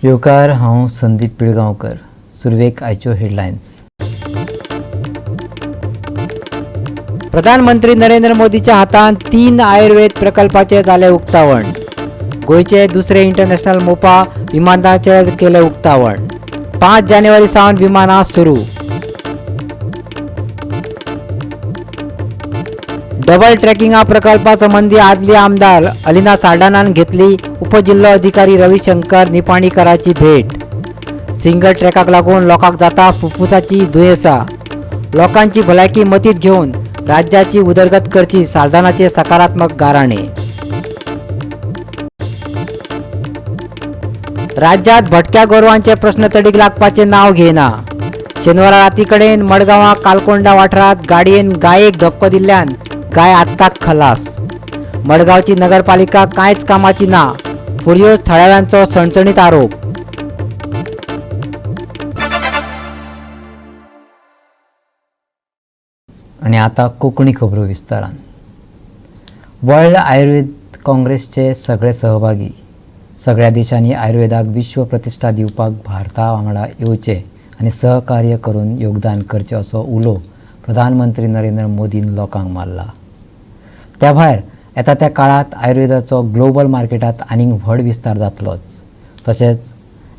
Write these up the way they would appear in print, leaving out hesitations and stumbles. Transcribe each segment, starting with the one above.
येवकार, हांव संदीप पिळगांवकर. सुरवेक आयच्यो हेडलायन्स. प्रधानमंत्री नरेंद्र मोदीच्या हातान 3 आयुर्वेद प्रकल्पाचे जाले उक्तावण. गोयचे दुसरे इंटरनॅशनल मोपा विमानतळाचे केले उक्तावण. 5 जानेवारी सावन विमानां सुरू. डबल ट्रॅकिंगा प्रकल्पा संबंधी आदली आमदार अलिना साल्ढानान घेतली उपजिल्हो अधिकारी रविशंकर निपाणीकराची भेट. सिंगल ट्रॅकाक लागून लोकांक जाता फुफ्फुसाची दुयेंसां. लोकांची भलायकी मतीत घेऊन राज्याची उदरगत करची, साल्ढानाचे सकारात्मक गाराणे. राज्यात भटक्या गोरवांचे प्रश्न तडीक लागपाचे नाव घेना. शेनवारा राती कडेन मडगांवां कालकोंडा वाठारात गाडयेन गायेक धक्को दिल्ल्यान गाय आत्ताक खलास. मडगांवची नगरपालिका कांयच कामाची ना, फुर्यो थळाव्यांचो सणसणीत आरोप. आणि आता कोंकणी खबरो विस्तारान. वर्ल्ड आयुर्वेद काँग्रेसचे सगळे सहभागी सगळ्या देशांनी आयुर्वेदाक विश्व प्रतिष्ठा दिवपाक भारता वांगडा येवचे आनी सहकार्य करून योगदान करचे असो उलो प्रधानमंत्री नरेंद्र मोदीन लोकांक मारला. त्या भायर येता त्या काळात आयुर्वेदाचो ग्लोबल मार्केटात आनीक व्हड विस्तार जातलोच. तशेंच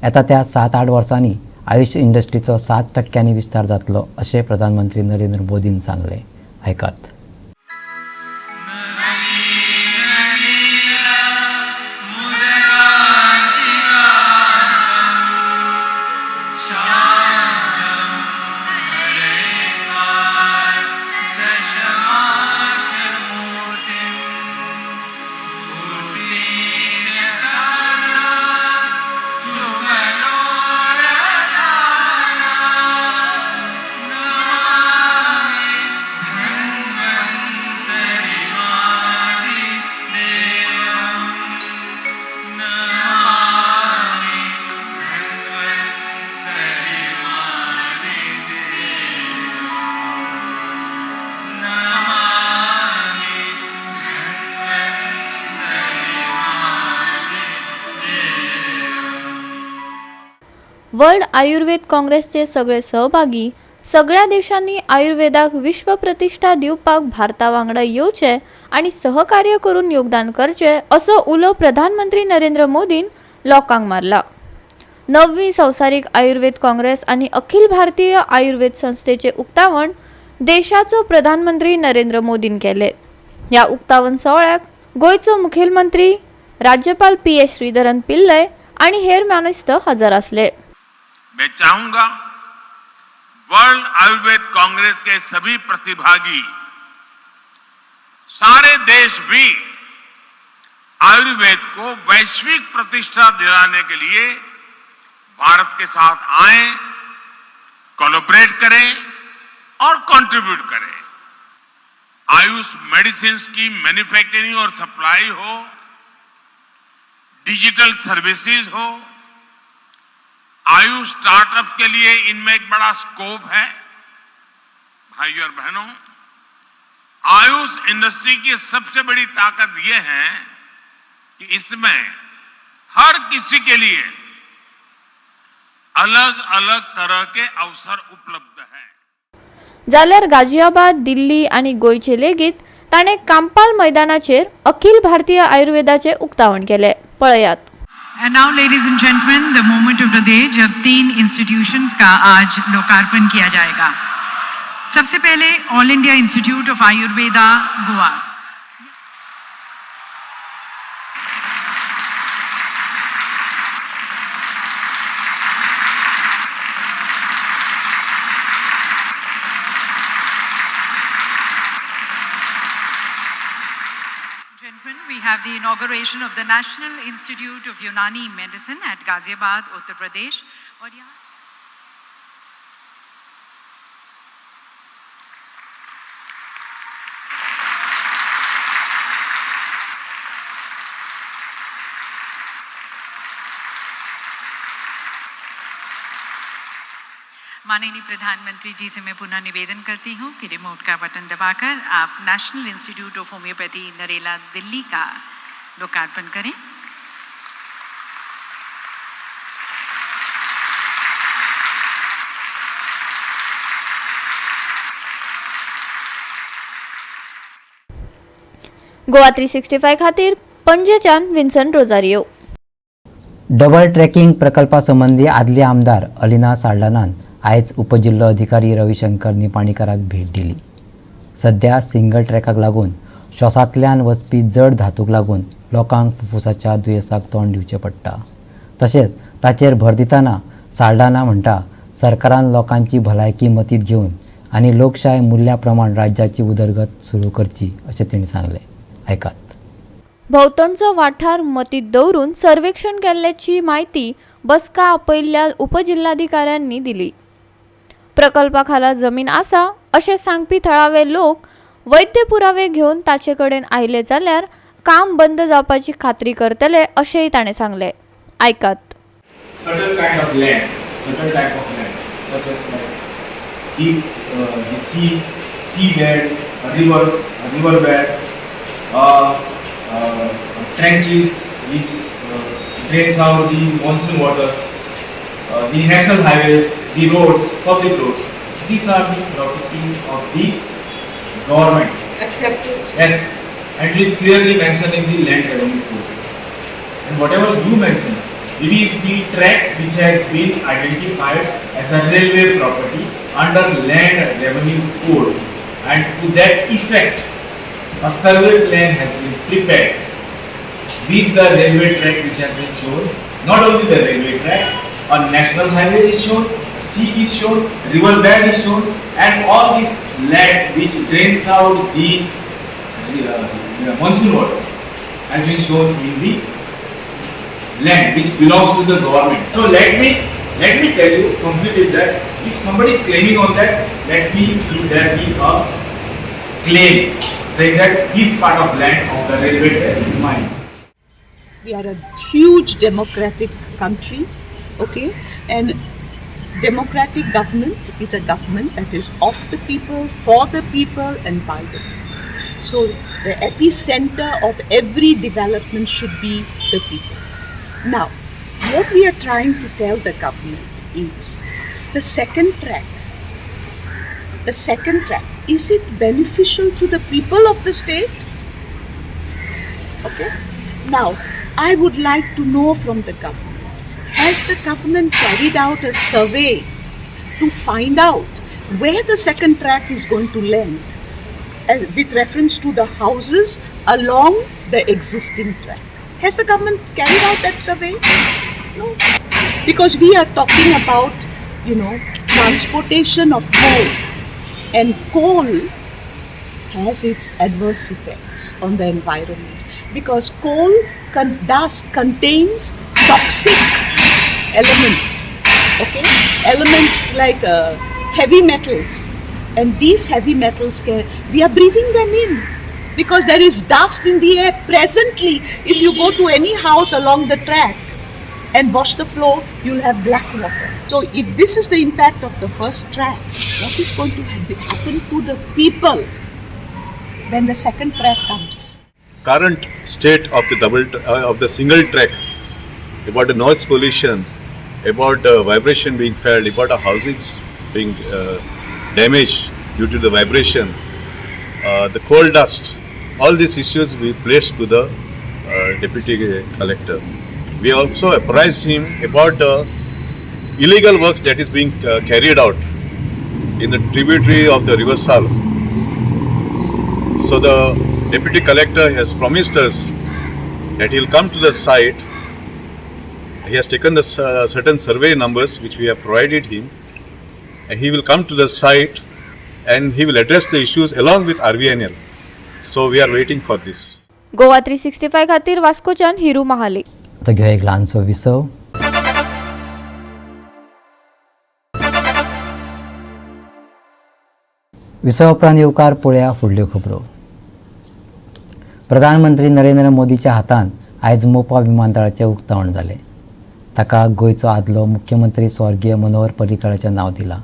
येता त्या 7-8 वर्सांनी आयुष इंडस्ट्रीचो 7% विस्तार जातलो अशें प्रधानमंत्री नरेंद्र मोदीन सांगले. ऐकात. वर्ल्ड आयुर्वेद काँग्रेसचे सगळे सहभागी सगळ्या देशांनी आयुर्वेदाक विश्व प्रतिष्ठा दिवपाक भारता वांगडा येवचे आणि सहकार्य करून योगदान करचे असो उलो प्रधानमंत्री नरेंद्र मोदीन लोकांक मारला. 9वी संवसारीक आयुर्वेद काँग्रेस आणि अखिल भारतीय आयुर्वेद संस्थेचे उक्तावण देशाचो प्रधानमंत्री नरेंद्र मोदीन केले. या उक्तावण सोहळ्याक गोयचो मुखेलमंत्री राज्यपाल PS श्रीधरन पिल्लय आणि हेर मानेस्त हजर असले. मैं चाहूंगा वर्ल्ड आयुर्वेद कांग्रेस के सभी प्रतिभागी सारे देश भी आयुर्वेद को वैश्विक प्रतिष्ठा दिलाने के लिए भारत के साथ आए, कोलैबोरेट करें और कंट्रीब्यूट करें. आयुष मेडिसिन्स की मैन्युफैक्चरिंग और सप्लाई हो, डिजिटल सर्विसेज हो, आयुष स्टार्टअप के लिए इनमें एक बड़ा स्कोप है. भाइयों और बहनों, आयुष इंडस्ट्री की सबसे बड़ी ताकत यह है कि इसमें हर किसी के लिए अलग अलग तरह के अवसर उपलब्ध हैं. जाल्यार गाजियाबाद, दिल्ली आणि गोयचे लेगीत ताणे कांपाल मैदानाचेर अखिल भारतीय आयुर्वेदाचे उक्तावण केले. पळयात. And now, ladies and gentlemen, the moment of the day जब 3 इंस्टीट्यूशंस का आज लोकार्पण किया जाएगा. सबसे पहले all India institute of Ayurveda Goa. Gentlemen, we have the inauguration of the National Institute of Unani Medicine at Ghaziabad, Uttar Pradesh. और यहाँ माननीय प्रधानमंत्री जी से मैं पुनः निवेदन करती हूँ कि रिमोट का बटन दबाकर आप नेशनल इंस्टीट्यूट ऑफ होम्योपैथी नरेला दिल्ली का लोकार्पण करें. गोवा 365 खातीर पणजेच्यान विन्संट रोजारियो. डबल ट्रॅकिंग प्रकल्पासंबंधी आदली आमदार अलिना साल्ढानान आयज उपजिल्लो अधिकारी रविशंकर निपाणीकराक भेट दिली. सध्या सिंगल ट्रॅकाक लागून श्वासांतल्यान वचपी जड धातूक लागून लोकांक फुफ्फुसाच्या दुयेंसाक तोंड दिवचें पडटा. तशेंच ताचेर भर दितना साल्ढाना म्हणटा सरकारान लोकांची भलायकी मतींत घेवन आनी लोकशाय मूल्या प्रमाण राज्याची उदरगत सुरू करची अशें तिणें सांगलें. ऐकात. भोंवतणचो वाठार मतींत दवरून सर्वेक्षण केल्ल्याची म्हायती बसका आपयल्ल्या उपजिल्हाधिकाऱ्यांनी दिली. प्रकल्पा खाला जमीन आसा अशें सांगपी थळावे लोक वैध पुरावे घेवन ताचे कडेन आयले जाल्यार काम बंद जावपाची खात्री करतले अशेंय ताणें सांगलें. ऐकात. Certain kind of land, certain type of land, such as like deep, the seabed, a river bed, trenches which drains out the monsoon water, the national highways, the roads, public roads. These are the property of the government. Accepted. Yes, and it is clearly mentioned in the land revenue code. And whatever you mentioned, it is the tract which has been identified as a railway property under land revenue code, and to that effect a survey plan has been prepared with the railway track which has been shown. Not only the railway track, a national highway is shown, a sea is shown, river bed is shown, and all this land which drains out the monsoon water has been shown in the land which belongs to the government. So let me tell you completely that if somebody is claiming on that, let there be a claim saying that this part of land of the railway track is mine. We are a huge democratic country, okay, and democratic government is a government that is of the people, for the people and by the people. So the epicenter of every development should be the people. Now, what we are trying to tell the government is the second track, is it beneficial to the people of the state? Okay. Now, I would like to know from the government, has the government carried out a survey to find out where the second track is going to land with reference to the houses along the existing track? Has the government carried out that survey? No. Because we are talking about, transportation of coal. And coal has its adverse effects on the environment. Because coal dust contains toxic elements. Okay? Elements like heavy metals. And these heavy metals, we are breathing them in. Because there is dust in the air. Presently, if you go to any house along the track and wash the floor, you'll have black water. So if this is the impact of the first track, what is going to happen to the people when the second track comes? Current state of the single track, about the noise pollution, about vibration being felt, about our housings being damaged due to the vibration, the coal dust, all these issues we placed to the deputy collector. We also apprised him about illegal works that is being carried out in the tributary of the River Sal. So the deputy collector has promised us that he will come to the site. He has taken the certain survey numbers which we have provided him, and he will come to the site and he will address the issues along with RVNL. So we are waiting for this. Goa 365 खातीर वास्कोच्यान हिरू महाले. आता घेऊया एक ल्हानसो विसव. विसव उपरांत येवकार पळोवया फुडल्यो खबरो. प्रधानमंत्री नरेंद्र मोदीच्या हातान आयज मोपा विमानतळाचें उक्तावण जालें. ताका गोंयचो आदलो मुख्यमंत्री स्वर्गीय मनोहर पर्रीकाराचें नांव दिलां.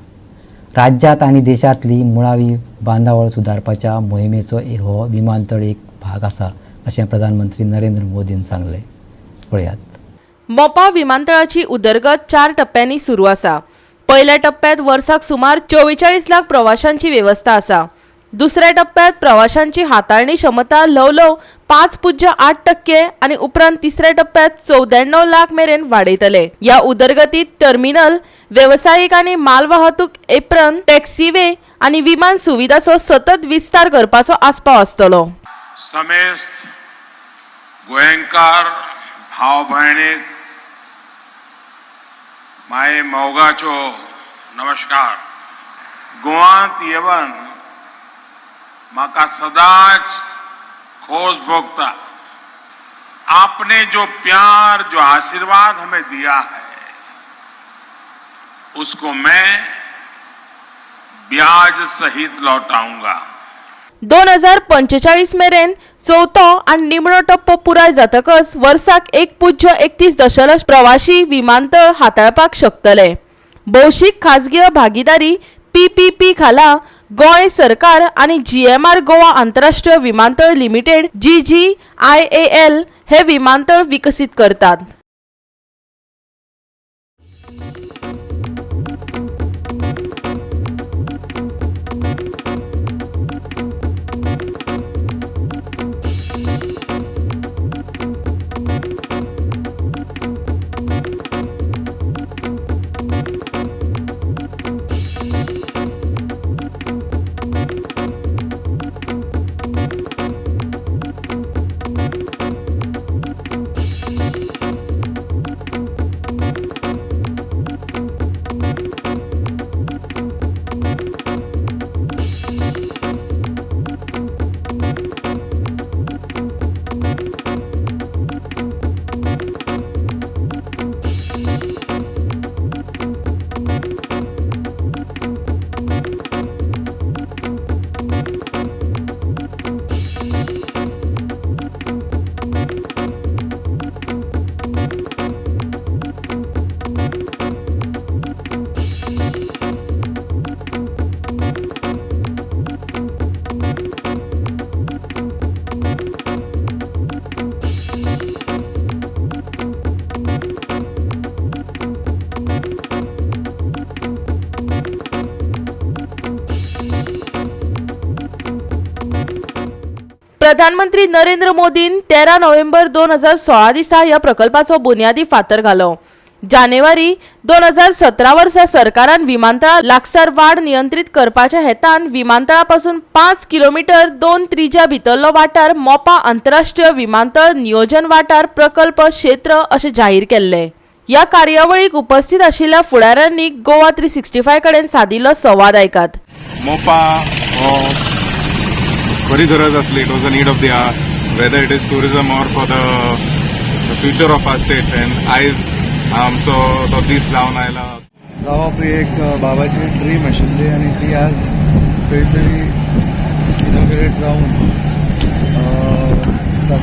राज्यांत आनी देशांतली मुळावी बांदावळ सुदारपाच्या मोहिमेचो हो विमानतळ एक भाग आसा अशें प्रधानमंत्री नरेंद्र मोदीन सांगलें. पळयात. मोपा विमानतळाची उदरगत 4 टप्प्यांनी सुरू आसा. पयल्या टप्प्यात वर्साक सुमार 44 लाख प्रवाशांची वेवस्था आसा. दुसऱ्या टप्प्यात प्रवाशांची हाताळणी क्षमता ल्हवल्हव 5.8% आणि उपरांत तिसऱ्या टप्प्यात 94 लाख मेरेन वाडयतले। या उदरगतीत टर्मिनल, व्यावसायिक आणि माल वाहतूक एप्रन, टॅक्सीवे आणि विमान सुविधाचो सतत विस्तार करपाचो आस्पाव आसतलो। समेस्त गोंयकार भाव भयणीक माय मोगाचो नमस्कार। गोवांत येवन म्हाका सदांच खोस भोगता। आपने जो प्यार, जो आशीर्वाद हमें दिया है, उसको मैं ब्याज सहित लौटाऊंगा। 2045 मेरेन चौथो आणि निमणो टप्पो पुराय जातकच वर्साक 1.31 दशलक्ष प्रवासी विमानतळ हाताळपाक शकतले। भौशीक खाजगी भागीदारी PPP खाला गोंय सरकार आणि GMR गोवा आंतरराष्ट्रीय विमानतळ लिमिटेड GGIAL हे विमानतळ विकसित करतात। प्रधानमंत्री नरेंद्र मोदीन 13 नोव्हेंबर 2016 दिसा या प्रकल्पाचो बुन्यादी फातर घालो। जानेवारी 2017 वर्सा सरकारान विमानतळा लागसार वाड नियंत्रित करपाच्या हेतान विमानतळापासून 5 किलोमीटर 2 त्रिज्या भितरलो वाठार मोपा आंतरराष्ट्रीय विमानतळ नियोजन वाठार प्रकल्प क्षेत्र असे जाहीर केले। या कार्यावळीक उपस्थित आशिल्ल्या फुडाऱ्यांनी गोवा 365 कडेन सादिल्लो संवाद ऐकात। मोपा बरी गरज असली, it was a need of the hour, whether it is tourism or for the future of our state. And आयज आमचो तो दीस जावन आयला। जावप एक बाबाची ड्रीम आशिल्ली आनी ती आज खंय तरी इनॉग्रेट जावन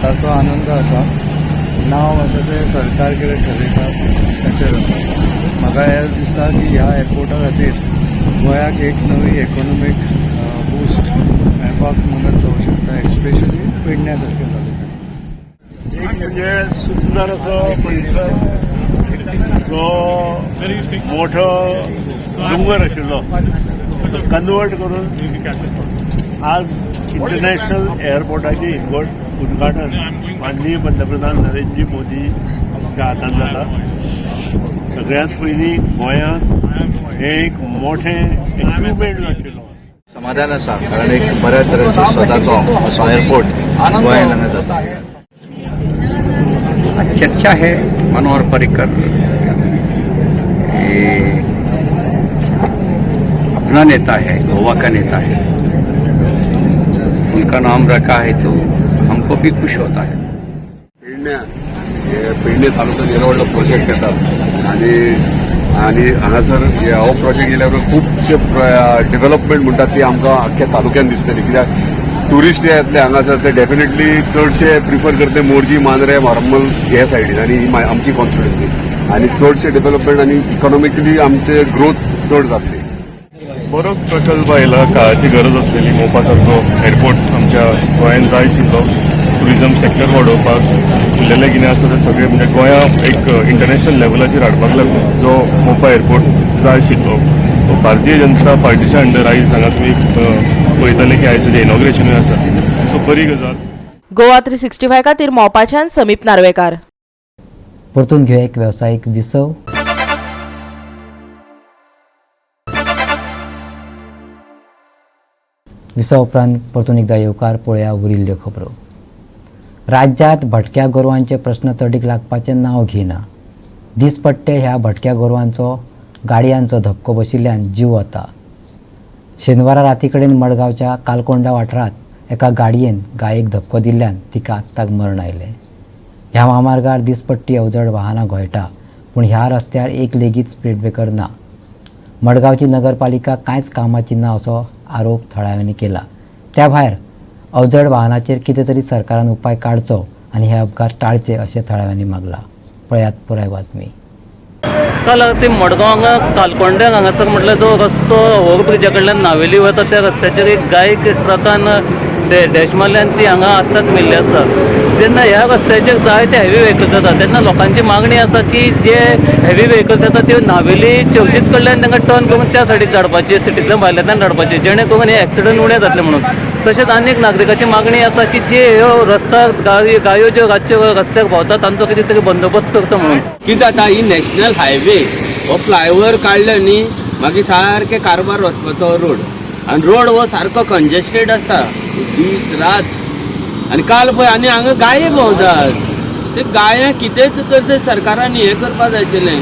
ताचो आनंद आसा। नांव आसा तें सरकार कितें ठरयता ताचेर आसा। म्हाका हें दिसता की ह्या एअरपोर्टा खातीर गोंयाक एक नवी इकॉनॉमीक बूस्ट मेळपाक मदत जावंक शकता, एक्सपेशली पेडण्या सारक्या तालुक्यात। एक म्हणजे सुंदर असो परिसर, जो मोठो डोंगर आशिल्लो तो कन्वर्ट करून आज इंटरनॅशनल एअरपोर्टाचे उद्घाटन माननीय पंतप्रधान नरेंद्र मोदीच्या हातान जाता। सगळ्यांत पयलीं गोंयांत हे एक मोठें अचिवमेंट आशिल्लो। समाधान आसा, कारण एक बऱ्या तरेचो स्वताचो असो एअरपोर्ट गोंयांत हांगा जाता। चर्चा है मनोहर पर्रिकर, अपना नेता है, गोवा का नेता है, उनका नाम रखा है तो हमको भी खुश होता है। पेडणे तालुक्यात येलो व्हडलो प्रोजेक्ट येतात आणि हांगासर हो प्रोजेक्ट येयल्या खुबशे डेव्हलपमेंट म्हणटात ती आमकां आख्ख्या तालुक्यात दिसतली। कित्याक टुरिस्ट जे येतले हांगासर ते डेफिनेटली चडशे प्रिफर करते मोरजी, मांद्रे, मारमल हे सायडीन, आनी ही आमची कॉन्स्टिट्युएन्सी, आनी चडशे डेव्हलपमेंट आनी इकॉनॉमिकली आमचे ग्रोथ चड जातली। बरो प्रकल्प आयला, काळाची गरज असलेली मोपा सारको एअरपोर्ट आमच्या गोंयांत जाय आशिल्लो। टुरिझम सेक्टर वाडोवपाक उरलेलें कितें आसा तें सगळें म्हणजे गोंया एक इंटरनॅशनल लेवलाचेर हाडपाक लागून जो मोपा एअरपोर्ट जाय आशिल्लो तो भारतीय जनता पार्टीच्या अंडर आयज हांगा तुमी पळयतले की आयज इनॉग्रेशनूय आसा, सो बरी गजाल. गोवा 365 खातीर मोपाच्यान समीप नार्वेकार. परतून घेऊ एक व्यावसायिक विसव. विसव उपरांत परतून एकदा येवकार पळोवया उरिल्ल्यो खबरो. राज्यांत भटक्या गोरवांचे प्रश्न तडीक लागपाचें नांव घेना. दिसपट्टे ह्या भटक्या गोरवांचो गाडयांचो धक्को बशिल्ल्यान जीव वता. शेनवारा राती कडेन मडगांवच्या कालकोंडा वाठारांत एका गाडयेन गायेक धक्को दिल्ल्यान तिका आत्ताक मरण आयलें. ह्या महामार्गार दिसपट्टी अवजड वाहनां घोळटा, पूण ह्या रस्त्यार एक लेगीत स्पीड ब्रेकर ना. मडगांवची नगरपालिका कांयच कामाची ना असो आरोप थळाव्यांनी केला. त्या भायर अवजड वाहनाचेर कितें तरी सरकारान उपाय काडचो आनी हे अपघात टाळचे अशें थळाव्यांनी मागला. पळयात पुराय बातमी. काल ते मडगांव हांगा कालकोंड्याक हांगासर म्हटल्यार जो रस्तो ओव्हर ब्रिजा कडल्यान नावेली वता त्या रस्त्याचेर एक गायक ट्रकान डॅश मारल्यान ती हांगा आत्ताच मेल्ली आसा. जेन्ना ह्या रस्त्याचेर जायते हेवी व्हेकल्स येता तेन्ना लोकांची मागणी आसा की जे हेवी व्हेकल्स येता त्यो नावेली चर्चीच कडल्यान तांकां टर्न करून त्या सायडीक धाडपाचे, सिटींतल्यान भायल्यातल्यान धाडपाचे, जेणे करून हे एक्सिडंट उणे जातले म्हणून. तशेंच आनीक नागरिकाची मागणी आसा की जे ह्यो रस्त्यार गायो ज्यो रातच्यो रस्त्यार भोंवतात तांचो कितें तरी बंदोबस्त करचो म्हणून. कितें जाता ही नॅशनल हायवे हो फ्लायओव्हर काडलो न्ही मागीर सारके कारवार वचपाचो रोड आनी रोड हो सारको कंजेस्टेड आसता दीस रात. आनी काल पळय आनी हांगा गाये भोंवतात, ते गायांक कितेंच तर ते सरकारान हें करपा जाय आशिल्लें,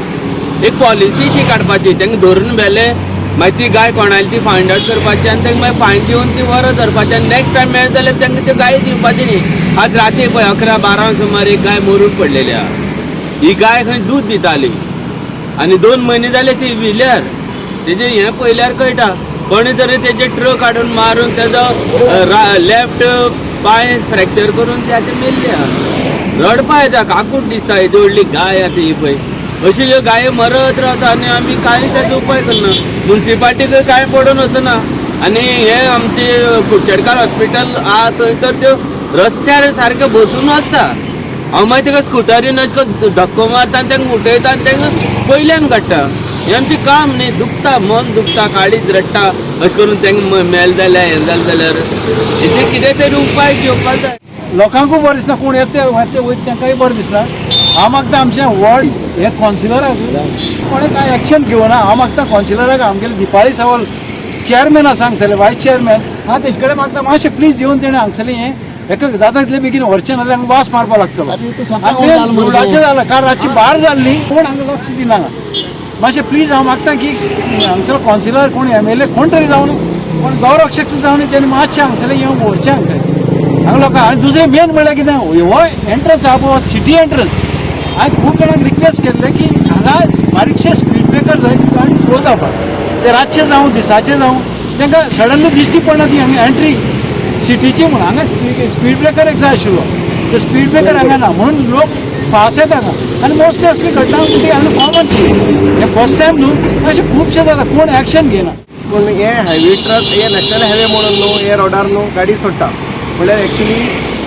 एक पॉलिसी शी काडपाची, तांकां धरून बेलें मागीर ती गाय कोणाली ती फायंड आउट करपाची आनी तांकां मागीर फायन दिवन ती वरां धरपाची आनी नेक्स्ट टायम मेळत जाल्यार तांकां त्यो गाय दिवपाची न्ही. आज राती पळय 11-12 सुमार एक गाय मरून पडलेली आहा. ही गाय खंय दूद दिताली आनी 2 म्हयने जाले ती विल्यार तेजें हें पयल्यार कळटा. कोणी तरी तेजे ट्रक हाडून मारून तेजो लेफ्ट पांय फ्रॅक्चर करून ती आतां मेल्ली आहा. रडपा येता, काकूट दिसता येदी व्हडली गाय आतां ही पळय. अशी ह्यो गायो मरत रावता आनी आमी कांय तेजो उपाय करना. म्युन्सिपाल्टीक कांय पडून वचना. आनी हे आमचे कुडचडकार हॉस्पिटल आहा थंय तर त्यो रस्त्यार सारके बसून आसता. हांव मागीर ताका स्कुटरीन अशें करून धक्को मारता आनी तांकां उठयता आनी तांकां पयल्यान काडटा. हें आमचें काम न्ही. दुखता, मन दुखता, काळीज रडटा अशें करून तांकां मेल जाल्यार हें जालें जाल्यार हेजे कितें तरी उपाय घेवपाक जाय. लोकांकूय बरें दिसना, कोण येता वयता तांकांय बरें दिसना. हांव मागता आमच्या वॉर्ड हे कॉन्सिलराक कोणें कांय एक्शन घेवना. हांव मागता कॉन्सिलराक आमगेले दिपाळी सावल चेअरमॅन आसा हांगसरले वायस चेअरमॅन, हांव तेजे कडेन मागता मातशें प्लीज येवन तेणें हांगसरलें हें एका जाता तितले बेगीन व्हरचें नाल्यार हांगा वास मारपाक लागतलो. रोडाचें जालां, काल रातची 12 जाल्ली, कोण हांगा लक्ष दिना. मातशें प्लीज हांव मागता की हांगसर कॉन्सिलर कोण MLA कोण तरी जावन कोण गौरक्षक जावन तेणें मातशें हांगसरलें येवन व्हरचें हांगसर हांगा लोकांक. आनी दुसरें मेन म्हणल्यार कितें हो एंट्रन्स आहा पळय सिटी एंट्रन्स, हांवें खूब जाणांक रिक्वेस्ट केल्लें की हांगा बारीकशे स्पीड ब्रेकर जाय गाडी स्लो जावपाक. ते रातचे जावं दिसाचे जावं तांकां सडनली दिश्टी पडना ती हांगा एंट्री सिटीची म्हणून. हांगा स्पीड ब्रेकर एक जाय आशिल्लो, ते स्पीड ब्रेकर हांगा ना म्हणून लोक फास्ट येता हांगा. आनी मोस्टली असली घटना ती हांगा कॉमनशी हे फर्स्ट टायम न्हू, अशें खुबशे जाता कोण एक्शन घेना. पूण हे हायवे ट्रक हे नॅशनल हायवे म्हणून न्हू हे रोडार न्हू गाडी सोडटा म्हणल्यार एक्चुली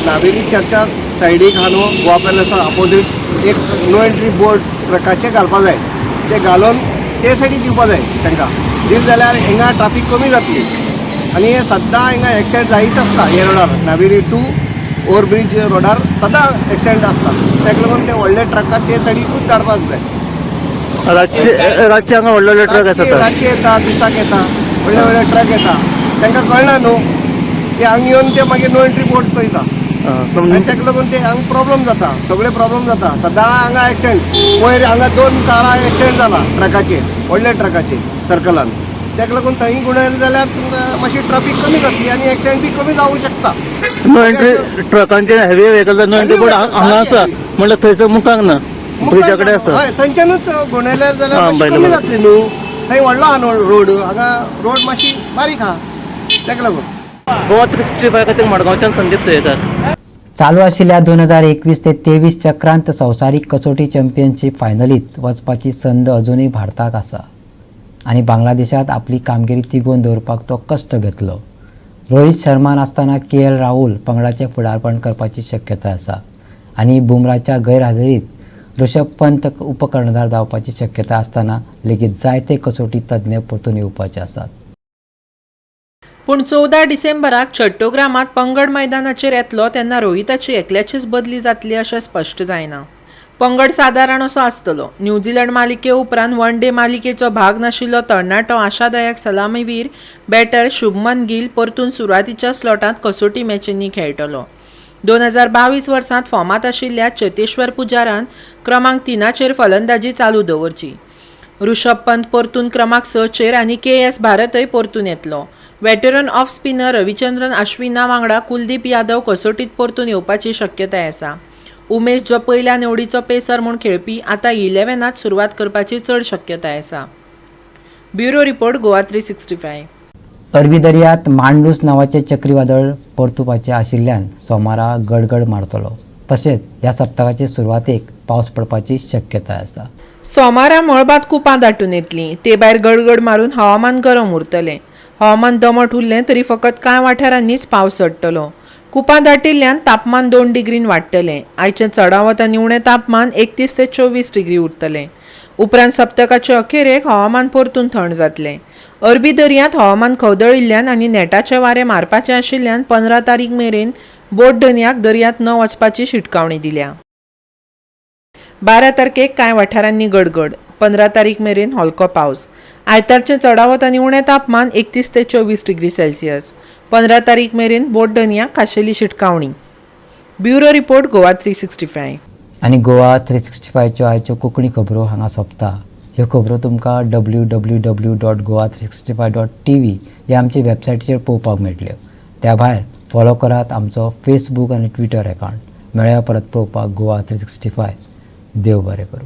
नावेली चर्चा सायडीक आहा न्हू गोवा पॅलेसा अपोजीट एक नो एंट्री बोर्ड ट्रकाचे घालपा जाय. ते घालून ते सायडीक दिवपा जाय तांकां. दिले जाल्यार हिंगा ट्राफीक कमी जातली. आनी हे सद्दां हिंगा एक्सिडेंट जायत आसता हे रोडार नावेली टू ओव्हरब्रीज रोडार सदां एक्सिडेंट आसता. ताका लागून ते व्हडले ट्रकाक ते सायडीकूच धाडपाक जाय. रातचे हांगा व्हडले ट्रक येता, रातचे येता, दिसाक येता, व्हडले व्हडले ट्रक येता. तांकां कळना न्हू ते हांगा येवन ते मागीर नो एंट्री बोर्ड चोयता आनी ताका लागून ते हांगा प्रॉब्लम जाता, सगळे प्रॉब्लम जाता. सदां हांगा एक्सिडेंट वयर हांगा 2 कारां एक्सिडेंट जाला ट्रकाचेर, व्हडल्या ट्रकाचेर सर्कलान. ताका लागून थंय गुणयलें जाल्यार तुमकां मातशी ट्राफीक कमी जातली आनी एक्सिडेंट बी कमी जावंक शकता. नो एंट्री ट्रकांचे heavy vehicle no entry board हांगा आसा म्हणल्यार थंयसर मुखांक ना, ब्रिजा कडेन आसा. हय थंयच्यानूच गुणयल्यार जाल्यार कमी जातली न्हू. थंय व्हडलो आहा न्हू रोड, हांगा रोड मातशी बारीक आहा ताका लागून. गोवा 365 खातीर मडगांवच्यान संदीप तयेकर. चालू आशिल्ल्या 2021 ते 23 चक्रांत संवसारीक कसोटी चॅम्पियनशीप फायनलींत वचपाची संद अजूनय भारताक आसा आनी बांगलादेशात आपली कामगिरी तिगोवन दवरपाक तो कश्ट घेतलो. रोहित शर्मा नासतना KL राहुल पंगडाचें फुडारपण करपाची शक्यताय आसा आनी बुमराच्या गैरहाजरीत ऋषभ पंत उपकर्णधार जावपाची शक्यता आसतना लेगीत जायते कसोटी तज्ञ परतून येवपाचे आसात. पूण 14 डिसेंबराक चट्टोग्रामात पंगड मैदानाचेर येतलो तेन्ना रोहिताची एकल्याचीच बदली जातली अशें स्पश्ट जायना. पंगड सादारण असो आसतलो. न्यूझीलंड मालिके उपरांत वन डे मालिकेचो भाग नाशिल्लो तरणाटो आशादायक सलामीवीर बॅटर शुभमन गिल परतून सुरवातीच्या स्लॉटांत कसोटी मॅचींनी खेळटलो. 2022 वर्सांत फॉर्मांत आशिल्ल्या चेतेश्वर पुजारान क्रमांक 3 फलंदाजी चालू दवरची. ऋषभ पंत परतून क्रमांक 6 आनी KS भारतय परतून येतलो. वेटरन ऑफ स्पिनर रविचंद्रन अश्विना वांगडा कुलदीप यादव कसोटीत परतून येवपाची शक्यताय आसा. उमेश जो पयल्या निवडीचो पेसर म्हूण खेळपी आतां 11त सुरवात करपाची चड शक्यताय आसा. Bureau report Goa 365. अरबी दर्यांत मांडूस नांवाचें चक्रीवादळ परतुपाचें आशिल्ल्यान सोमारा गडगड मारतलो. तशेंच ह्या सप्तकाचे सुरवातेक पावस पडपाची शक्यताय आसा. सोमारा मळबात कुपां दाटून येतलीं. ते भायर गडगड मारून हवामान गरम उरतलें. हवामान दमट उरलें तरी फकत कांय वाठारांनीच पावस चडटलो. कुपां दाटिल्ल्यान तापमान 2 डिग्रीन वाडटलें. आयचें चडावत आनी उणें तापमान 31 ते 24 डिग्री उरतलें. उपरांत सप्तकाचे अखेरेक हवामान परतून थंड जातलें. अरबी दर्यांत हवामान खवदळिल्ल्यान आनी नेटाचे वारे मारपाचे आशिल्ल्यान 15 तारीख मेरेन बोट धन्याक दर्यांत न वचपाची शिटकावणी दिल्या. 12 तारखेक कांय वाठारांनी गडगड. 15 तारीख मेरेन हलको पावस. आयतारचें चडावत आनी उणें तापमान 31 ते 24 डिग्री सेल्सियस. 15 तारीख मेरेन बोट धन्याक खाशेली शिटकावणी. Bureau report Goa 365. आनी गोवा 365च्यो आयच्यो कोंकणी खबरो हांगा सोंपता. ह्यो खबरो तुमकां www.goa365.tv ह्या आमचे वेबसायटीचेर पळोवपाक मेळटल्यो. त्या भायर फॉलो करात आमचो फेसबूक आनी ट्विटर अकावंट. मेळया परत पळोवपाक गोवा 365. देव बरें करूं.